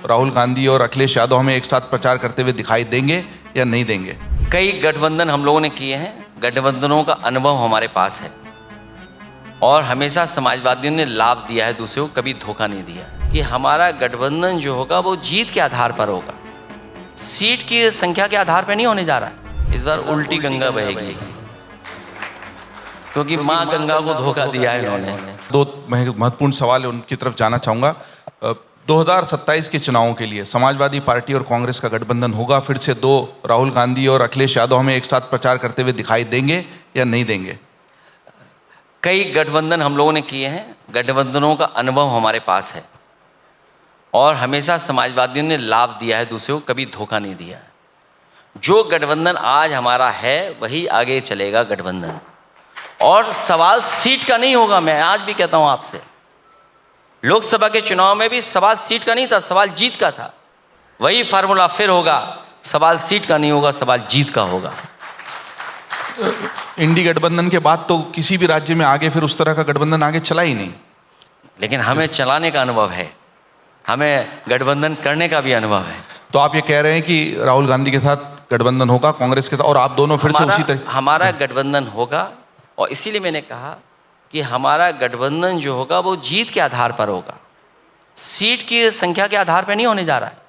राहुल गांधी और अखिलेश यादव हमें एक साथ प्रचार करते हुए दिखाई देंगे या नहीं देंगे? कई गठबंधन हम लोगों ने किए हैं, गठबंधनों का अनुभव हमारे पास है और हमेशा समाजवादियों ने लाभ दिया है दूसरे को, कभी धोखा नहीं दिया। कि हमारा गठबंधन जो होगा वो जीत के आधार पर होगा, सीट की संख्या के आधार पर नहीं होने जा रहा है। इस बार उल्टी गंगा बहेगी, क्योंकि माँ गंगा को धोखा दिया है इन्होंने। दो महत्वपूर्ण सवाल है, उनकी तरफ जाना चाहूँगा। 2027 के चुनावों के लिए समाजवादी पार्टी और कांग्रेस का गठबंधन होगा, फिर से दो राहुल गांधी और अखिलेश यादव हमें एक साथ प्रचार करते हुए दिखाई देंगे या नहीं देंगे? कई गठबंधन हम लोगों ने किए हैं, गठबंधनों का अनुभव हमारे पास है और हमेशा समाजवादियों ने लाभ दिया है दूसरे को, कभी धोखा नहीं दिया। जो गठबंधन आज हमारा है वही आगे चलेगा गठबंधन, और सवाल सीट का नहीं होगा। मैं आज भी कहता हूं आपसे, लोकसभा के चुनाव में भी सवाल सीट का नहीं था, सवाल जीत का था। वही फार्मूला फिर होगा, सवाल सीट का नहीं होगा, सवाल जीत का होगा। इंडी गठबंधन के बाद तो किसी भी राज्य में आगे फिर उस तरह का गठबंधन आगे चला ही नहीं। लेकिन हमें चलाने का अनुभव है, हमें गठबंधन करने का भी अनुभव है। तो आप ये कह रहे हैं कि राहुल गांधी के साथ गठबंधन होगा, कांग्रेस के साथ, और आप दोनों फिर से उसी तरह? हमारा गठबंधन होगा, और इसीलिए मैंने कहा कि हमारा गठबंधन जो होगा वो जीत के आधार पर होगा, सीट की संख्या के आधार पर नहीं होने जा रहा है।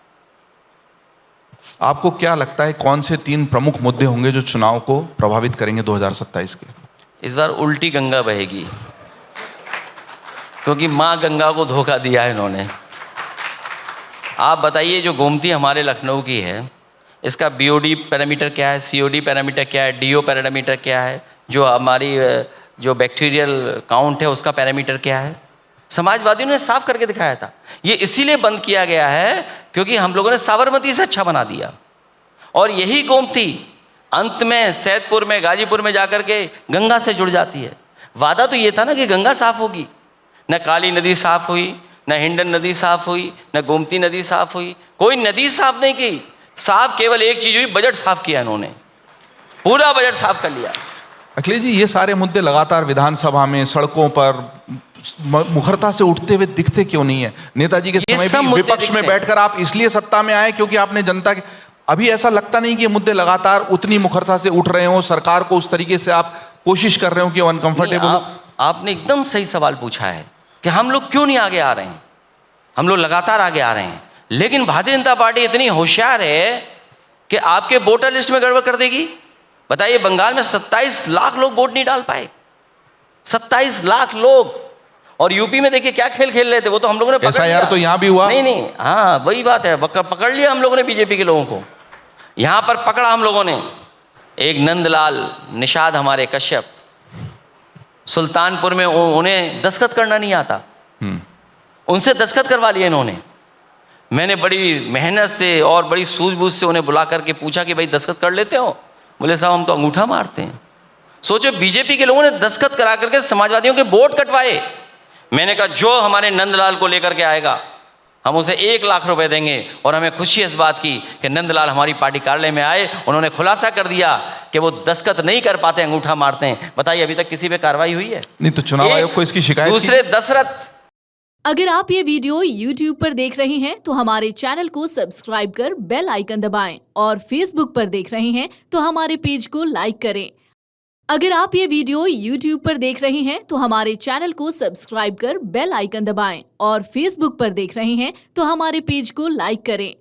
आपको क्या लगता है कौन से 3 प्रमुख मुद्दे होंगे जो चुनाव को प्रभावित करेंगे 2027 के? इस बार उल्टी गंगा बहेगी, क्योंकि माँ गंगा को धोखा दिया है इन्होंने। आप बताइए, जो गोमती हमारे लखनऊ की है, इसका बीओडी पैरामीटर क्या है, सीओडी पैरामीटर क्या है, डीओ पैरामीटर क्या है, जो हमारी जो बैक्टीरियल काउंट है उसका पैरामीटर क्या है? समाजवादियों ने साफ करके दिखाया था। ये इसीलिए बंद किया गया है क्योंकि हम लोगों ने साबरमती से अच्छा बना दिया, और यही गोमती अंत में सैदपुर में, गाजीपुर में जाकर के गंगा से जुड़ जाती है। वादा तो ये था ना कि गंगा साफ होगी, न काली नदी साफ हुई, न हिंडन नदी साफ हुई, न गोमती नदी साफ हुई, कोई नदी साफ नहीं की। साफ केवल एक चीज हुई, बजट साफ किया इन्होंने, पूरा बजट साफ कर लिया। अखिलेश जी, ये सारे मुद्दे लगातार विधानसभा में, सड़कों पर मुखरता से उठते हुए दिखते क्यों नहीं है? नेताजी के समय भी विपक्ष में बैठकर आप इसलिए सत्ता में आए क्योंकि आपने जनता के, अभी ऐसा लगता नहीं कि ये मुद्दे लगातार उतनी मुखरता से उठ रहे हो, सरकार को उस तरीके से आप कोशिश कर रहे हो कि अनकंफर्टेबल? आपने एकदम सही सवाल पूछा है कि हम लोग क्यों नहीं आगे आ रहे हैं। हम लोग लगातार आगे आ रहे हैं, लेकिन भारतीय जनता पार्टी इतनी होशियार है कि आपके वोटर लिस्ट में गड़बड़ कर देगी। बताइए, बंगाल में 27 लाख लोग वोट नहीं डाल पाए, 27 लाख लोग। और यूपी में देखिए क्या खेल खेल रहे थे, वो तो हम लोगों ने पकड़ लिया। यार तो यहाँ भी हुआ। नहीं, हाँ वही बात है, पकड़ लिया हम लोगों ने बीजेपी के लोगों को। यहाँ पर पकड़ा हम लोगों ने। एक नंदलाल निषाद हमारे कश्यप, सुल्तानपुर में उन्हें दस्तखत करना नहीं आता, उनसे दस्तखत करवा लिए इन्होंने। मैंने बड़ी मेहनत से और बड़ी सूझबूझ से उन्हें बुला करके पूछा कि भाई दस्तखत कर लेते हो? बोले साहब हम तो अंगूठा मारते हैं। सोचो, बीजेपी के लोगों ने दस्तखत करा करके समाजवादियों के वोट कटवाए। मैंने कहा जो हमारे नंदलाल को लेकर के आएगा हम उसे 1 लाख रुपए देंगे, और हमें खुशी इस बात की कि नंदलाल हमारी पार्टी कार्यालय में आए, उन्होंने खुलासा कर दिया कि वो दस्तखत नहीं कर पाते, अंगूठा मारते हैं। बताइए, अभी तक किसी पे कार्रवाई हुई है? नहीं तो चुनाव आयोग को इसकी शिकायत? दूसरे दशरथ। अगर आप ये वीडियो YouTube पर देख रहे हैं तो हमारे चैनल को सब्सक्राइब कर बेल आइकन दबाएं, और Facebook पर देख रहे हैं तो हमारे पेज को लाइक करें। अगर आप ये वीडियो YouTube पर देख रहे हैं तो हमारे चैनल को सब्सक्राइब कर बेल आइकन दबाएं, और Facebook पर देख रहे हैं तो हमारे पेज को लाइक करें।